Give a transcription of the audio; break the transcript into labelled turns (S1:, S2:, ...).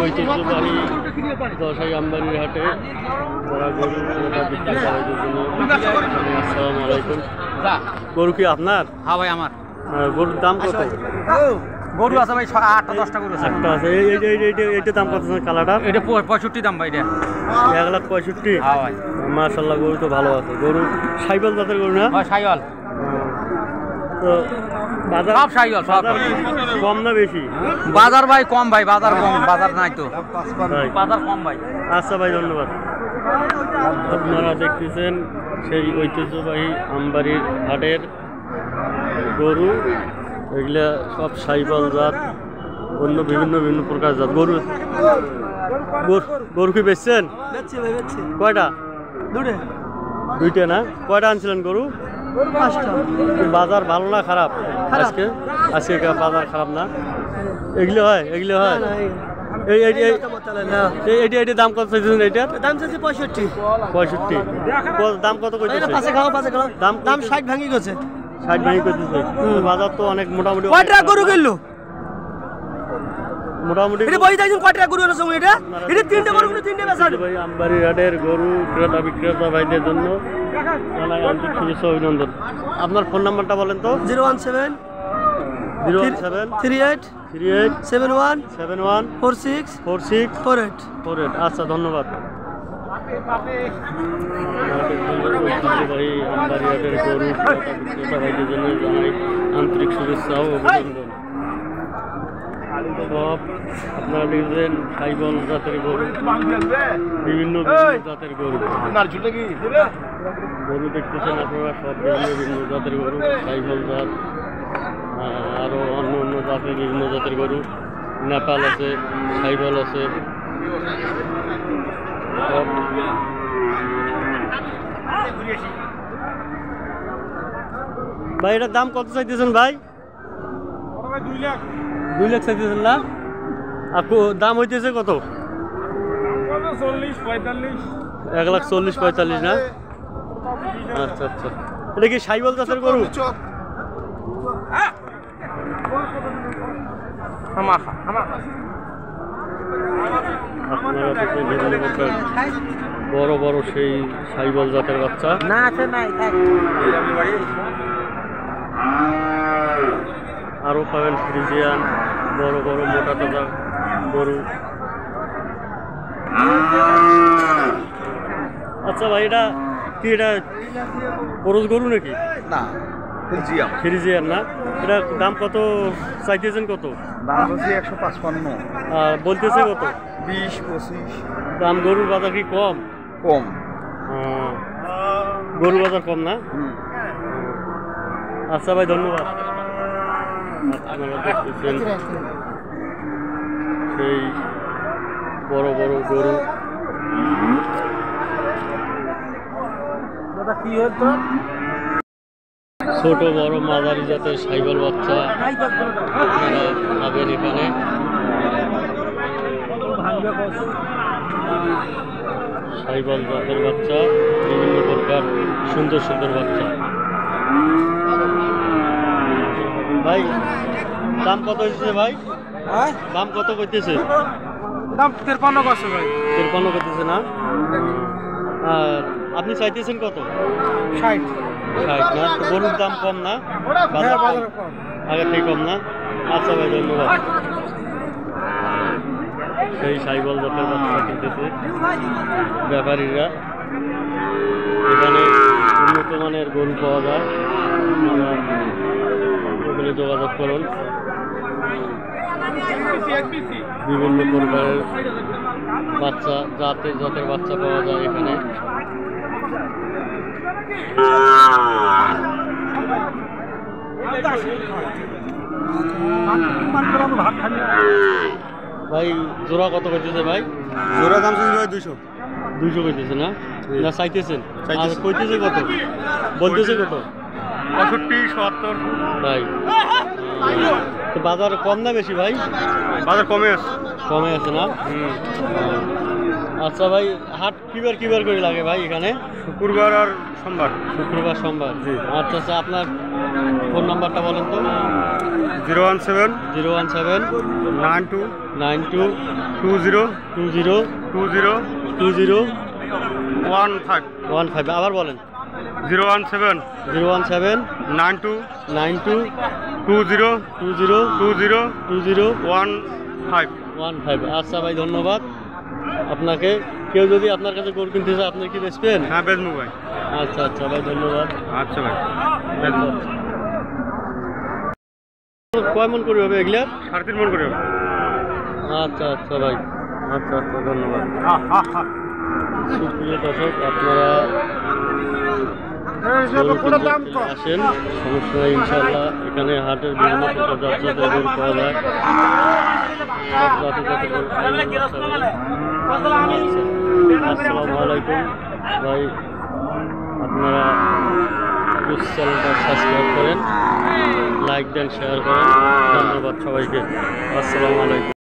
S1: ঐতিহ্যবাহী দশাই আমবাড়ির হাটে যারা গরু বিক্রি করার জন্য। আসসালামু আলাইকুম। গরু কি আপনার?
S2: হ্যাঁ ভাই আমার।
S1: গরুর দাম কত?
S2: গরু আছে ভাই 8-10টা গরু আছে।
S1: একটা আছে। এইটার দাম কত? কালারটা
S2: এটা 65 দাম ভাই। এটা
S1: 1,65,000।
S2: হ্যাঁ ভাই
S1: মাশাআল্লাহ, গরু তো ভালো আছে। গরু সাইবল জাতের গরু না?
S2: হ্যাঁ সাইওয়াল।
S1: তো বাজার
S2: সব সাইওয়াল, সব
S1: কম না বেশি?
S2: বাজার ভাই কম ভাই, বাজার কম, বাজার নাই তো, বাজার কম ভাই।
S1: আচ্ছা ভাই, ধন্যবাদ। আপনারা দেখতেছেন সেই ঐতিহ্যবাহী আমবাড়ির হাটের গরু। এগুলা সব সাইবল জাত, অন্য বিভিন্ন বিভিন্ন প্রকার জাত গরু। গরু কি বেচছেন? কয়টা? দুইটা না? কয়টা আনছিলেন গরু? বাজার ভালো না খারাপ? আজকে বাজার খারাপ না? এগুলো হয়, এগুলো হয়। এইটা দাম কত চাইছেন? এইটার
S3: দাম চাইছে 65।
S1: 65। দাম কত কইতেছে?
S3: দাম 60 ভাঙি গেছে।
S1: 60 ভাঙি কইতেছে। বাজার তো অনেক মোটামুটি।
S3: কয়টা গরু কিনলো
S1: মোটামুটি?
S3: এটা বই দাইছেন কয়টা গরু আছে এটা? এটা তিনটে গরু, তিনটে বেচা।
S1: ভাই আমবাড়ির হাটের গরু ক্রেতা বিক্রেতা ভাইদের জন্য জানাই আন্তরিক শুভেচ্ছা, অভিনন্দন। আপনার ফোন নাম্বারটা বলেন তো।
S3: 017 38 71 46 48।
S1: আচ্ছা, ধন্যবাদ। ভাই আমবাড়ির হাটের গরু ক্রেতা বিক্রেতা ভাইদের জন্য জানাই আন্তরিক শুভেচ্ছা ও অভিনন্দন। সব আপনারা দেখছেন সাইবল জাতের গরু, বিভিন্ন জাতের গরু দেখতেছেন আপনারা। সব বিভিন্ন জাতের গরু, সাইবল জাত, আরও অন্য অন্য জাতের বিভিন্ন জাতের গরু। নেপাল আছে, সাইবল আছে। ভাই এটার দাম কত চাইতেছেন ভাই? 2 লাখ চাইতেছেন না? আর দাম হইতেছে কত? 1,40,45 না? আচ্ছা আচ্ছা। এটা কি সাইবল জাতের গরু? আপনারা দেখেন বড় বড় সেই সাইবল জাতের বাচ্চা।
S3: না আছে নাই,
S1: আরও পাবেন ফ্রিজিয়ান, বড় বড় মোটা তাজা গরু। আচ্ছা ভাই, এটা কি এটা খরচ গরু নাকি?
S2: না,
S1: ফ্রিজিয়ান না? এটা দাম কত চাইতেছেন? কত
S2: দাম বলছি? 155।
S1: আর বলতেছে কত?
S2: 20-25।
S1: দাম গরুর বাজার কি কম?
S2: কম।
S1: গরুর বাজার কম না? আচ্ছা ভাই, ধন্যবাদ। আপনারা দেখতেছেন সেই বড় বড় গরু। ছোট বড় মাঝারি জাতের সাইবল বাচ্চা আপনারা পাবেন এখানে। সাইবল জাতের বাচ্চা, বিভিন্ন প্রকার সুন্দর সুন্দর বাচ্চা। ভাই দাম কত হচ্ছে ভাই? দাম কত করতেছে?
S3: দাম 53 করছে ভাই।
S1: 53 করতেছে না? আর আপনি চাইতেছেন কত?
S3: 60
S1: না? গরুর দাম কম না? বাজার কম, আগের থেকে কম না? আচ্ছা ভাই, ধন্যবাদ। সেই সাইবল জাতের বাচ্চা কিনতেছে ব্যাপারীরা। এখানে উন্নত মানের গরু পাওয়া যায়, ওখানে যোগাযোগ করুন। বিভিন্ন প্রকারের বাচ্চা, জাতের বাচ্চা পাওয়া যায় এখানে। ভাই জোড়া কত করতেছে ভাই?
S2: জোড়া দাম চাইছে ভাই 200।
S1: 200 করতেছে না? না চাইতেছেন? আর কইতেছে কত? বলতেছে কত?
S2: 65-70।
S1: তাই? তো বাজার কম না বেশি ভাই?
S2: বাজার কমে আছে।
S1: কমে আছে না? আচ্ছা ভাই, হাট কিবার করে লাগে ভাই এখানে?
S2: শুক্রবার আর সোমবার।
S1: শুক্রবার সোমবার। জি। আচ্ছা আচ্ছা। আপনার ফোন নাম্বারটা বলেন তো।
S4: 017
S1: 017
S4: 92
S1: 92
S4: 20
S1: 20
S4: 20
S1: 20
S4: 15
S1: 15 আবার বলেন।
S4: 017
S1: 017
S4: 92
S1: 92
S4: 20
S1: 20
S4: 20
S1: 20
S4: 15
S1: 15। আচ্ছা ভাই, ধন্যবাদ আপনাকে। কেউ যদি আপনার কাছে গরু কিনতে চায়, আপনি কি বেচবেন?
S4: হ্যাঁ বেচবো ভাই।
S1: আচ্ছা আচ্ছা ভাই, ধন্যবাদ।
S4: আচ্ছা ভাই বেচবো।
S1: কয় মন করে হবে এগুলা?
S4: 3.5 মন করে হবে।
S1: আচ্ছা আচ্ছা ভাই, আচ্ছা আচ্ছা, ধন্যবাদ। সুপ্রিয় দর্শক, আপনারা আসেন, সমস্যা নেই ইনশাল্লাহ। এখানে হাটের বিভিন্ন প্রকার জাতজাত গরু পাওয়া যায়। আসসালামু আলাইকুম ভাই, আপনারা প্লিজ চ্যানেলটা সাবস্ক্রাইব করেন, লাইক দেন, শেয়ার করেন। ধন্যবাদ সবাইকে। আসসালামু আলাইকুম।